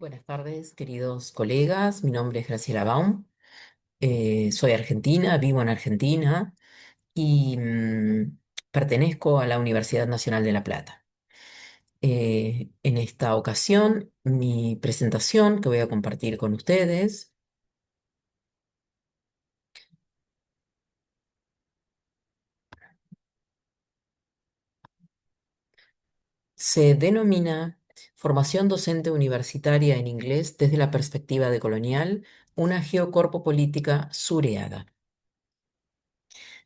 Buenas tardes, queridos colegas. Mi nombre es Graciela Baum. Soy argentina, vivo en Argentina y pertenezco a la Universidad Nacional de La Plata. En esta ocasión, mi presentación que voy a compartir con ustedes se denomina Formación docente universitaria en inglés desde la perspectiva decolonial, una geocorpopolítica sureada.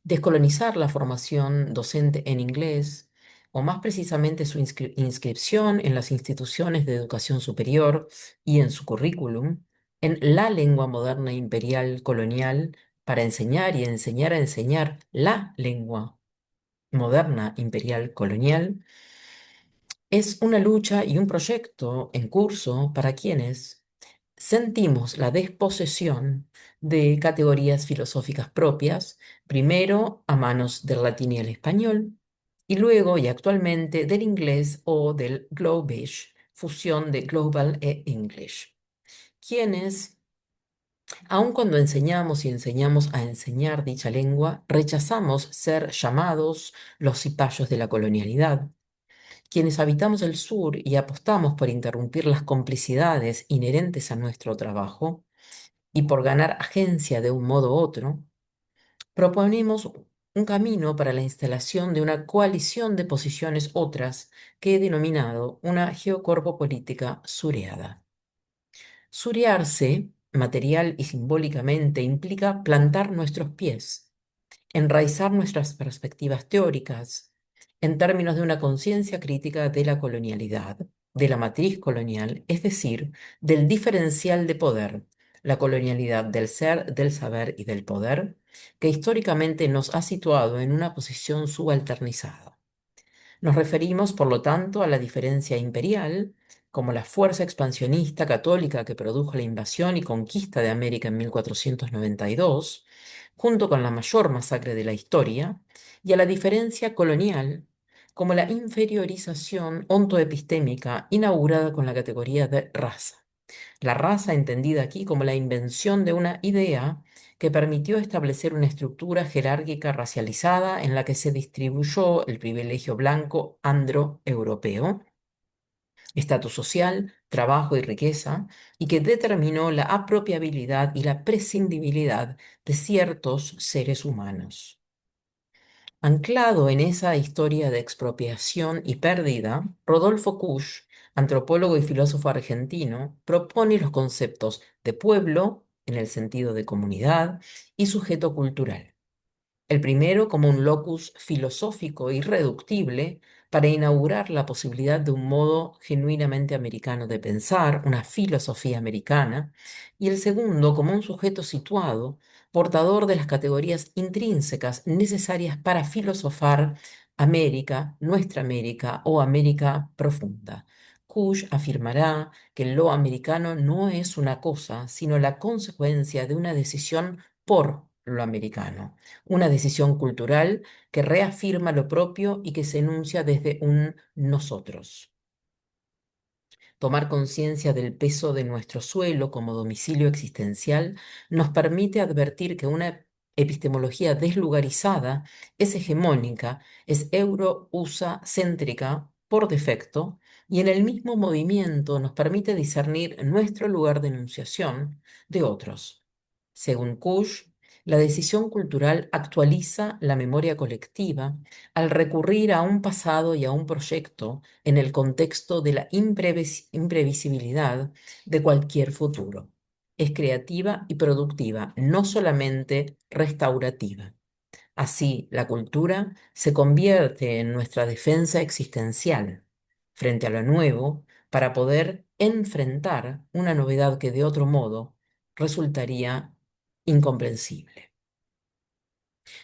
Descolonizar la formación docente en inglés, o más precisamente su inscripción en las instituciones de educación superior y en su currículum, en la lengua moderna imperial colonial, para enseñar y enseñar a enseñar la lengua moderna imperial colonial, es una lucha y un proyecto en curso para quienes sentimos la desposesión de categorías filosóficas propias, primero a manos del latín y el español, y luego y actualmente del inglés o del Globish, fusión de Global e English. Quienes, aun cuando enseñamos y enseñamos a enseñar dicha lengua, rechazamos ser llamados los cipayos de la colonialidad, quienes habitamos el sur y apostamos por interrumpir las complicidades inherentes a nuestro trabajo y por ganar agencia de un modo u otro, proponemos un camino para la instalación de una coalición de posiciones otras que he denominado una geocorpopolítica sureada. Surearse, material y simbólicamente, implica plantar nuestros pies, enraizar nuestras perspectivas teóricas en términos de una conciencia crítica de la colonialidad, de la matriz colonial, es decir, del diferencial de poder, la colonialidad del ser, del saber y del poder, que históricamente nos ha situado en una posición subalternizada. Nos referimos, por lo tanto, a la diferencia imperial, como la fuerza expansionista católica que produjo la invasión y conquista de América en 1492, junto con la mayor masacre de la historia, y a la diferencia colonial, como la inferiorización ontoepistémica inaugurada con la categoría de raza. La raza entendida aquí como la invención de una idea que permitió establecer una estructura jerárquica racializada en la que se distribuyó el privilegio blanco androeuropeo, estatus social, trabajo y riqueza, y que determinó la apropiabilidad y la prescindibilidad de ciertos seres humanos. Anclado en esa historia de expropiación y pérdida, Rodolfo Kusch, antropólogo y filósofo argentino, propone los conceptos de pueblo, en el sentido de comunidad, y sujeto cultural. El primero como un locus filosófico irreductible para inaugurar la posibilidad de un modo genuinamente americano de pensar, una filosofía americana, y el segundo como un sujeto situado, portador de las categorías intrínsecas necesarias para filosofar América, nuestra América o América profunda. Kusch afirmará que lo americano no es una cosa, sino la consecuencia de una decisión por lo americano, una decisión cultural que reafirma lo propio y que se enuncia desde un nosotros. Tomar conciencia del peso de nuestro suelo como domicilio existencial nos permite advertir que una epistemología deslugarizada es hegemónica, es euro-USA céntrica por defecto, y en el mismo movimiento nos permite discernir nuestro lugar de enunciación de otros. Según Kusch, la decisión cultural actualiza la memoria colectiva al recurrir a un pasado y a un proyecto en el contexto de la imprevisibilidad de cualquier futuro. Es creativa y productiva, no solamente restaurativa. Así, la cultura se convierte en nuestra defensa existencial frente a lo nuevo para poder enfrentar una novedad que de otro modo resultaría incomprensible.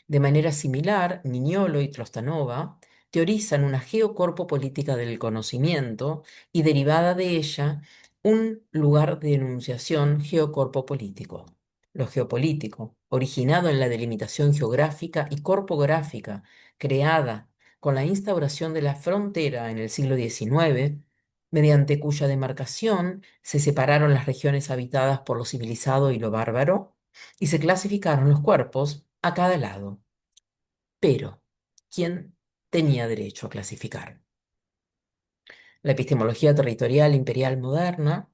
De manera similar, Mignolo y Trostanova teorizan una geocorpopolítica del conocimiento y derivada de ella un lugar de enunciación geocorpopolítico. Lo geopolítico, originado en la delimitación geográfica y corpográfica creada con la instauración de la frontera en el siglo XIX, mediante cuya demarcación se separaron las regiones habitadas por lo civilizado y lo bárbaro, y se clasificaron los cuerpos a cada lado. Pero, ¿quién tenía derecho a clasificar? La epistemología territorial imperial moderna,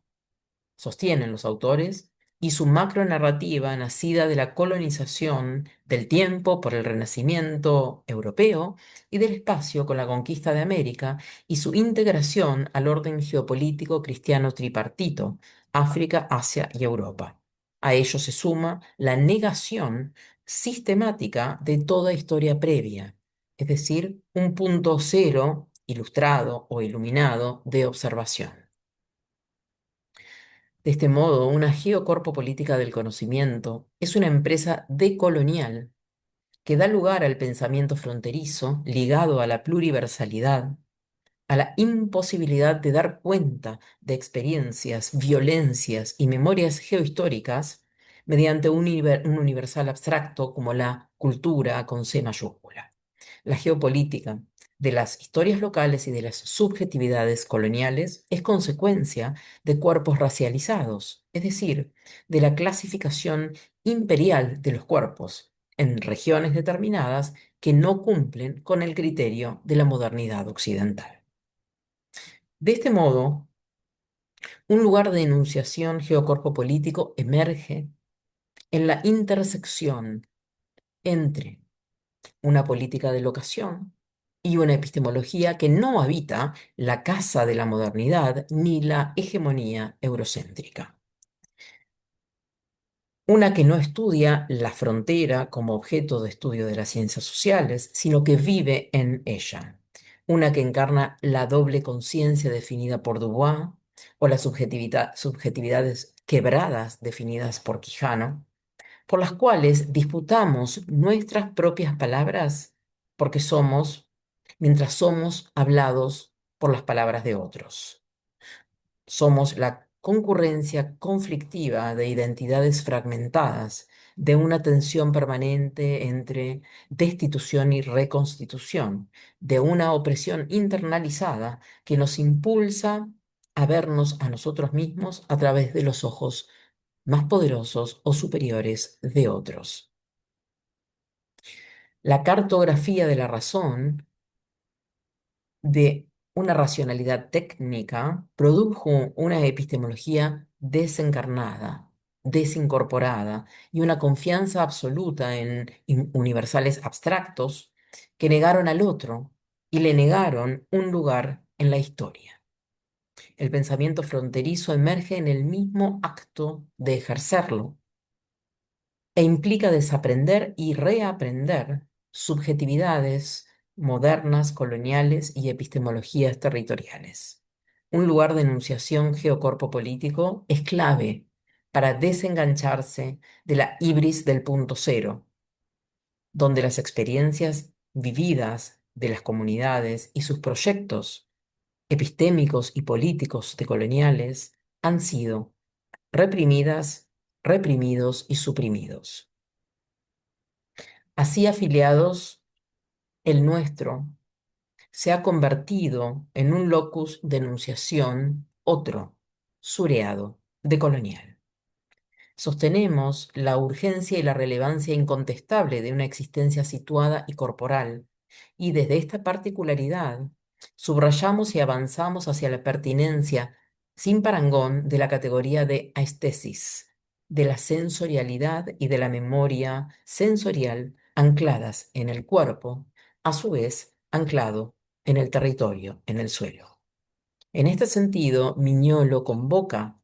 sostienen los autores, y su macronarrativa nacida de la colonización del tiempo por el Renacimiento europeo y del espacio con la conquista de América y su integración al orden geopolítico cristiano tripartito, África, Asia y Europa. A ello se suma la negación sistemática de toda historia previa, es decir, un punto cero ilustrado o iluminado de observación. De este modo, una geocorpopolítica del conocimiento es una empresa decolonial que da lugar al pensamiento fronterizo ligado a la pluriversalidad, a la imposibilidad de dar cuenta de experiencias, violencias y memorias geohistóricas mediante un universal abstracto como la cultura con C mayúscula. La geopolítica de las historias locales y de las subjetividades coloniales es consecuencia de cuerpos racializados, es decir, de la clasificación imperial de los cuerpos en regiones determinadas que no cumplen con el criterio de la modernidad occidental. De este modo, un lugar de enunciación geocorpo político emerge en la intersección entre una política de locación y una epistemología que no habita la casa de la modernidad ni la hegemonía eurocéntrica. Una que no estudia la frontera como objeto de estudio de las ciencias sociales, sino que vive en ella. Una que encarna la doble conciencia definida por Dubois o las subjetividades quebradas definidas por Quijano, por las cuales disputamos nuestras propias palabras porque mientras somos hablados por las palabras de otros. Somos la concurrencia conflictiva de identidades fragmentadas, de una tensión permanente entre destitución y reconstitución, de una opresión internalizada que nos impulsa a vernos a nosotros mismos a través de los ojos más poderosos o superiores de otros. La cartografía de la razón, de una racionalidad técnica, produjo una epistemología desencarnada, desincorporada y una confianza absoluta en universales abstractos que negaron al otro y le negaron un lugar en la historia. El pensamiento fronterizo emerge en el mismo acto de ejercerlo e implica desaprender y reaprender subjetividades modernas, coloniales y epistemologías territoriales. Un lugar de enunciación geocorpo político es clave para desengancharse de la ibris del punto cero, donde las experiencias vividas de las comunidades y sus proyectos epistémicos y políticos decoloniales han sido reprimidas, reprimidos y suprimidos. Así afiliados, el nuestro se ha convertido en un locus de enunciación, otro, sureado, decolonial. Sostenemos la urgencia y la relevancia incontestable de una existencia situada y corporal, y desde esta particularidad subrayamos y avanzamos hacia la pertinencia sin parangón de la categoría de aestesis, de la sensorialidad y de la memoria sensorial ancladas en el cuerpo, a su vez anclado en el territorio, en el suelo. En este sentido, Mignolo convoca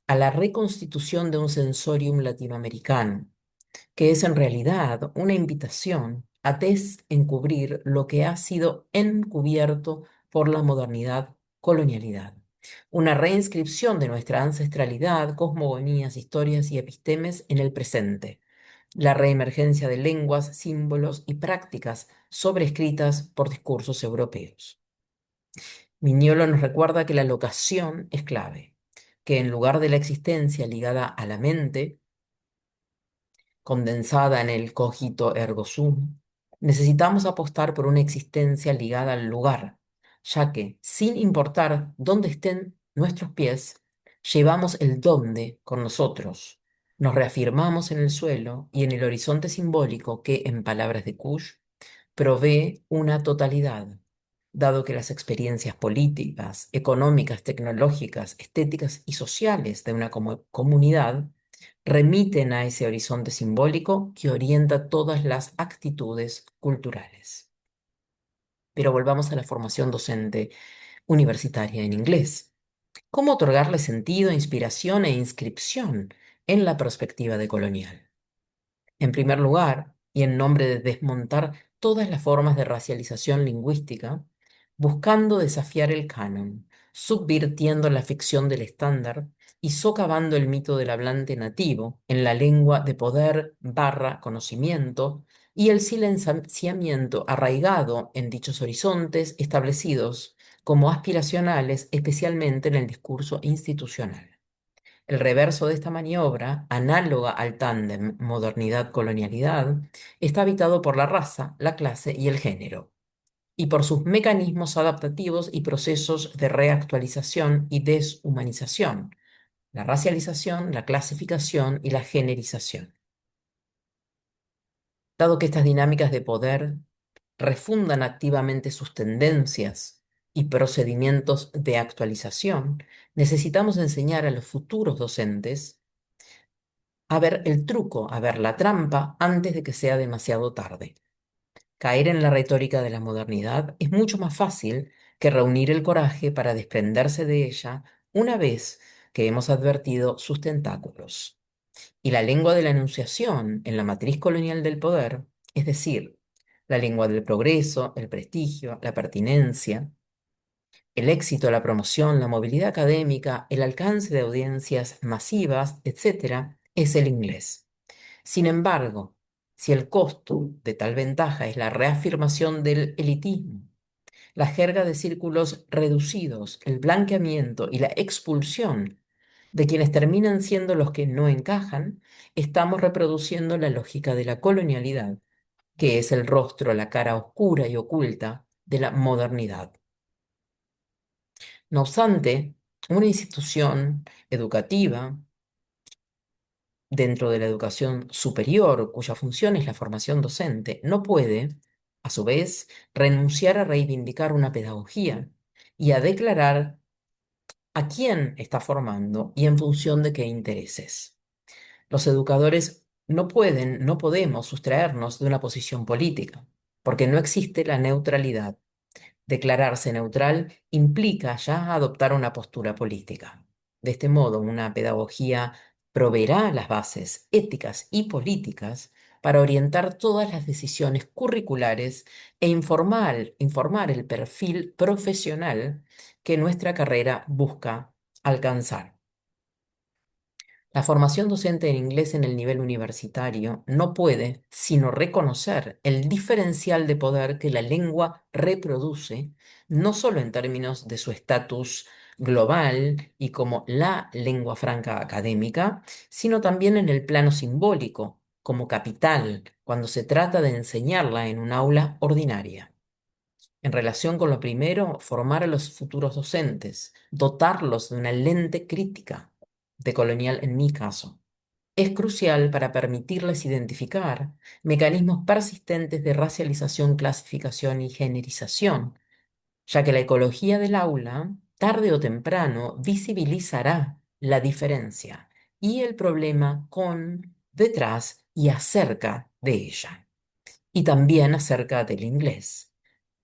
a la reconstitución de un sensorium latinoamericano, que es en realidad una invitación a desencubrir lo que ha sido encubierto por la modernidad, colonialidad. Una reinscripción de nuestra ancestralidad, cosmogonías, historias y epistemes en el presente. La reemergencia de lenguas, símbolos y prácticas sobrescritas por discursos europeos. Mignolo nos recuerda que la locación es clave, que en lugar de la existencia ligada a la mente, condensada en el cogito ergo sum, necesitamos apostar por una existencia ligada al lugar, ya que, sin importar dónde estén nuestros pies, llevamos el dónde con nosotros. Nos reafirmamos en el suelo y en el horizonte simbólico que, en palabras de Kush, provee una totalidad, dado que las experiencias políticas, económicas, tecnológicas, estéticas y sociales de una comunidad remiten a ese horizonte simbólico que orienta todas las actitudes culturales. Pero volvamos a la formación docente universitaria en inglés. ¿Cómo otorgarle sentido, inspiración e inscripción en la perspectiva decolonial? En primer lugar, y en nombre de desmontar todas las formas de racialización lingüística, buscando desafiar el canon, subvirtiendo la ficción del estándar y socavando el mito del hablante nativo en la lengua de poder barra conocimiento y el silenciamiento arraigado en dichos horizontes establecidos como aspiracionales, especialmente en el discurso institucional. El reverso de esta maniobra, análoga al tándem modernidad-colonialidad, está habitado por la raza, la clase y el género, y por sus mecanismos adaptativos y procesos de reactualización y deshumanización, la racialización, la clasificación y la generización. Dado que estas dinámicas de poder refundan activamente sus tendencias y procedimientos de actualización, necesitamos enseñar a los futuros docentes a ver el truco, a ver la trampa antes de que sea demasiado tarde. Caer en la retórica de la modernidad es mucho más fácil que reunir el coraje para desprenderse de ella una vez que hemos advertido sus tentáculos. Y la lengua de la enunciación en la matriz colonial del poder, es decir, la lengua del progreso, el prestigio, la pertinencia, el éxito, la promoción, la movilidad académica, el alcance de audiencias masivas, etc., es el inglés. Sin embargo, si el costo de tal ventaja es la reafirmación del elitismo, la jerga de círculos reducidos, el blanqueamiento y la expulsión de quienes terminan siendo los que no encajan, estamos reproduciendo la lógica de la colonialidad, que es el rostro, la cara oscura y oculta de la modernidad. No obstante, una institución educativa dentro de la educación superior, cuya función es la formación docente, no puede, a su vez, renunciar a reivindicar una pedagogía y a declarar a quién está formando y en función de qué intereses. Los educadores no podemos sustraernos de una posición política, porque no existe la neutralidad. Declararse neutral implica ya adoptar una postura política. De este modo, una pedagogía proveerá las bases éticas y políticas para orientar todas las decisiones curriculares e informar el perfil profesional que nuestra carrera busca alcanzar. La formación docente en inglés en el nivel universitario no puede sino reconocer el diferencial de poder que la lengua reproduce, no solo en términos de su estatus global y como la lengua franca académica, sino también en el plano simbólico, como capital, cuando se trata de enseñarla en un aula ordinaria. En relación con lo primero, formar a los futuros docentes, dotarlos de una lente crítica, decolonial en mi caso, es crucial para permitirles identificar mecanismos persistentes de racialización, clasificación y generización, ya que la ecología del aula, tarde o temprano, visibilizará la diferencia y el problema con, detrás y acerca de ella, y también acerca del inglés,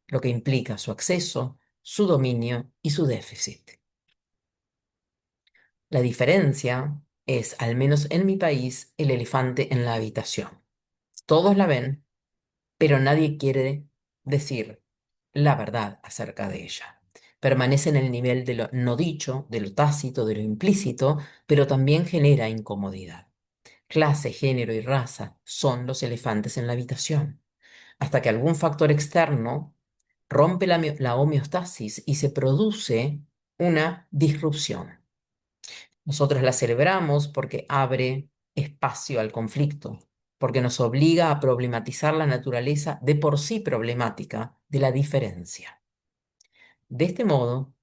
lo que implica su acceso, su dominio y su déficit. La diferencia es, al menos en mi país, el elefante en la habitación. Todos la ven, pero nadie quiere decir la verdad acerca de ella. Permanece en el nivel de lo no dicho, de lo tácito, de lo implícito, pero también genera incomodidad. Clase, género y raza son los elefantes en la habitación, hasta que algún factor externo rompe la homeostasis y se produce una disrupción. Nosotros la celebramos porque abre espacio al conflicto, porque nos obliga a problematizar la naturaleza de por sí problemática de la diferencia. De este modo,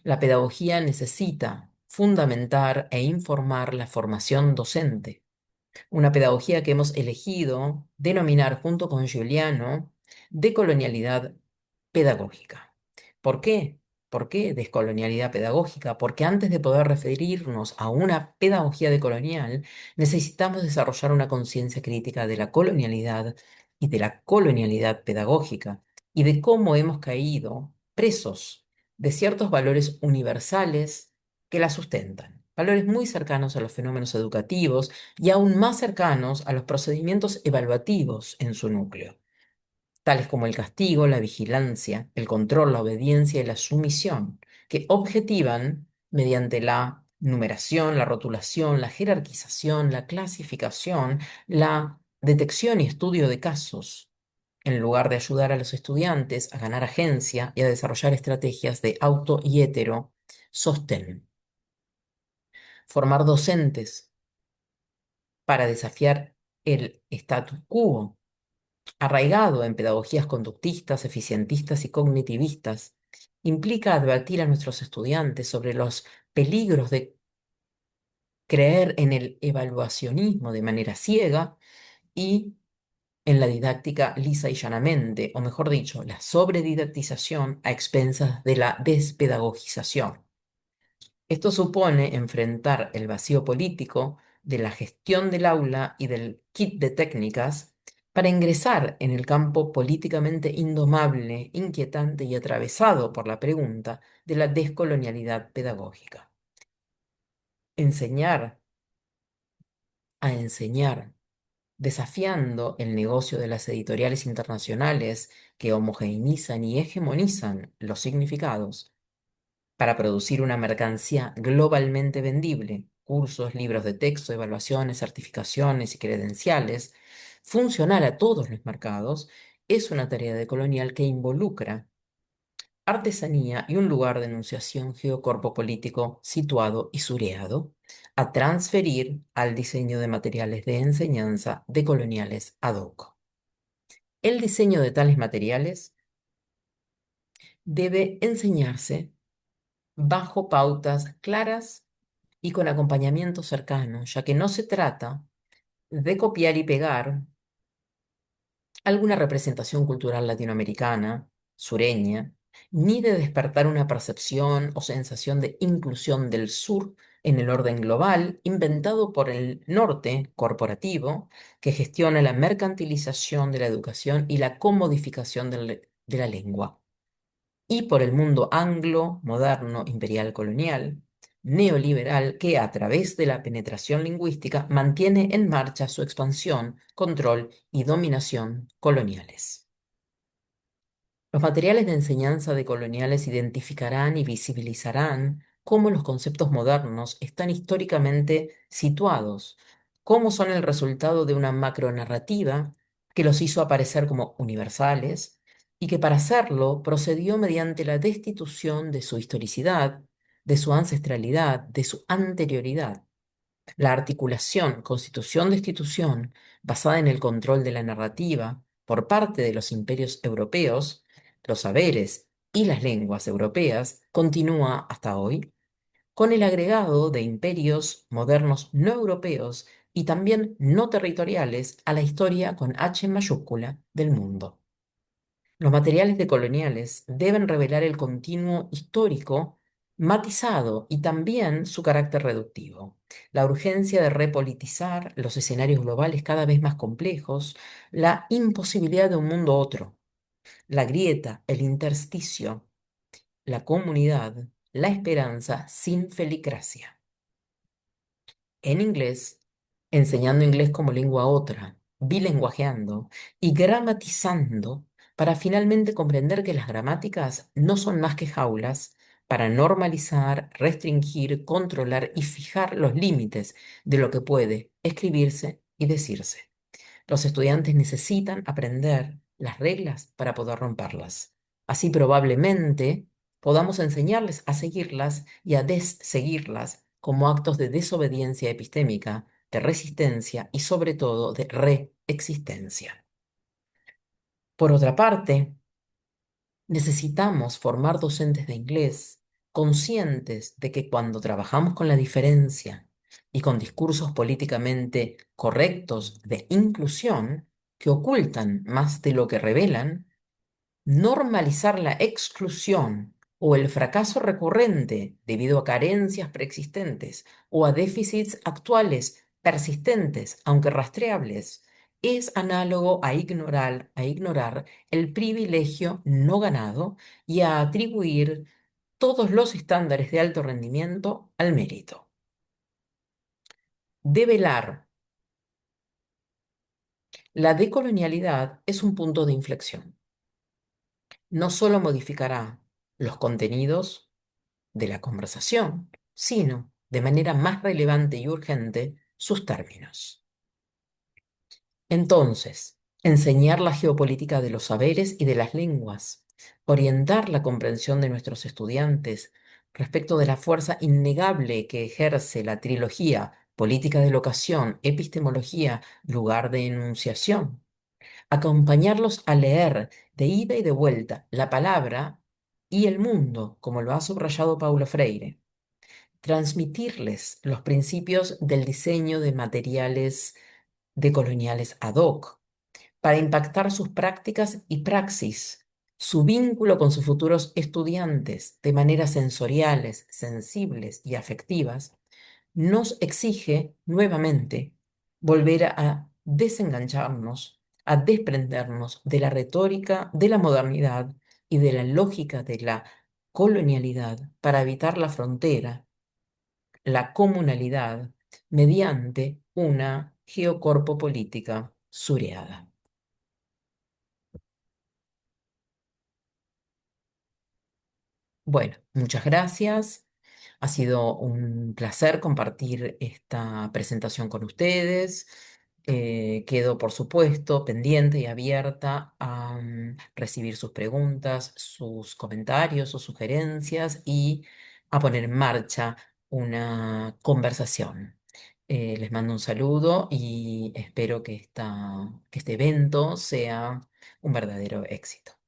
la pedagogía necesita fundamentar e informar la formación docente, una pedagogía que hemos elegido denominar junto con Giuliano decolonialidad pedagógica. ¿Por qué? ¿Por qué descolonialidad pedagógica? Porque antes de poder referirnos a una pedagogía decolonial, necesitamos desarrollar una conciencia crítica de la colonialidad y de la colonialidad pedagógica y de cómo hemos caído presos de ciertos valores universales que la sustentan, valores muy cercanos a los fenómenos educativos y aún más cercanos a los procedimientos evaluativos en su núcleo, tales como el castigo, la vigilancia, el control, la obediencia y la sumisión, que objetivan mediante la numeración, la rotulación, la jerarquización, la clasificación, la detección y estudio de casos, en lugar de ayudar a los estudiantes a ganar agencia y a desarrollar estrategias de auto y hetero sostén. Formar docentes para desafiar el status quo, arraigado en pedagogías conductistas, eficientistas y cognitivistas, implica advertir a nuestros estudiantes sobre los peligros de creer en el evaluacionismo de manera ciega y en la didáctica lisa y llanamente, o mejor dicho, la sobredidactización a expensas de la despedagogización. Esto supone enfrentar el vacío político de la gestión del aula y del kit de técnicas para ingresar en el campo políticamente indomable, inquietante y atravesado por la pregunta de la descolonialidad pedagógica. Enseñar a enseñar, desafiando el negocio de las editoriales internacionales que homogeneizan y hegemonizan los significados para producir una mercancía globalmente vendible, cursos, libros de texto, evaluaciones, certificaciones y credenciales, funcional a todos los mercados, es una tarea decolonial que involucra artesanía y un lugar de enunciación geocorpo-político situado y sureado, a transferir al diseño de materiales de enseñanza decoloniales ad hoc. El diseño de tales materiales debe enseñarse bajo pautas claras y con acompañamiento cercano, ya que no se trata de copiar y pegar alguna representación cultural latinoamericana, sureña, ni de despertar una percepción o sensación de inclusión del sur en el orden global inventado por el norte corporativo que gestiona la mercantilización de la educación y la comodificación de la lengua y por el mundo anglo, moderno, imperial, colonial, neoliberal, que a través de la penetración lingüística mantiene en marcha su expansión, control y dominación coloniales. Los materiales de enseñanza decoloniales identificarán y visibilizarán cómo los conceptos modernos están históricamente situados, cómo son el resultado de una macronarrativa que los hizo aparecer como universales y que para hacerlo procedió mediante la destitución de su historicidad, de su ancestralidad, de su anterioridad. La articulación constitución-destitución, basada en el control de la narrativa por parte de los imperios europeos, los saberes y las lenguas europeas, continúa hasta hoy, con el agregado de imperios modernos no europeos y también no territoriales a la historia con H mayúscula del mundo. Los materiales decoloniales deben revelar el continuo histórico matizado y también su carácter reductivo, la urgencia de repolitizar los escenarios globales cada vez más complejos, la imposibilidad de un mundo otro, la grieta, el intersticio, la comunidad, la esperanza sin felicracia. En inglés, enseñando inglés como lengua otra, bilenguajeando y gramatizando para finalmente comprender que las gramáticas no son más que jaulas para normalizar, restringir, controlar y fijar los límites de lo que puede escribirse y decirse. Los estudiantes necesitan aprender las reglas para poder romperlas. Así probablemente podamos enseñarles a seguirlas y a desseguirlas como actos de desobediencia epistémica, de resistencia y sobre todo de reexistencia. Por otra parte, Necesitamos formar docentes de inglés conscientes de que cuando trabajamos con la diferencia y con discursos políticamente correctos de inclusión, que ocultan más de lo que revelan, normalizar la exclusión o el fracaso recurrente debido a carencias preexistentes o a déficits actuales persistentes, aunque rastreables, es análogo a ignorar el privilegio no ganado y a atribuir todos los estándares de alto rendimiento al mérito. Develar la decolonialidad es un punto de inflexión. No solo modificará los contenidos de la conversación, sino, de manera más relevante y urgente, sus términos. Entonces, enseñar la geopolítica de los saberes y de las lenguas, orientar la comprensión de nuestros estudiantes respecto de la fuerza innegable que ejerce la trilogía política de locación, epistemología, lugar de enunciación, acompañarlos a leer de ida y de vuelta la palabra y el mundo, como lo ha subrayado Paulo Freire, transmitirles los principios del diseño de materiales decoloniales ad hoc para impactar sus prácticas y praxis, su vínculo con sus futuros estudiantes de maneras sensoriales, sensibles y afectivas, nos exige nuevamente volver a desengancharnos, a desprendernos de la retórica de la modernidad y de la lógica de la colonialidad para evitar la frontera, la comunalidad, mediante una geocorpopolítica sureada. Bueno, muchas gracias. Ha sido un placer compartir esta presentación con ustedes. Quedo, por supuesto, pendiente y abierta a recibir sus preguntas, sus comentarios, sus sugerencias y a poner en marcha una conversación. Les mando un saludo y espero que este evento sea un verdadero éxito.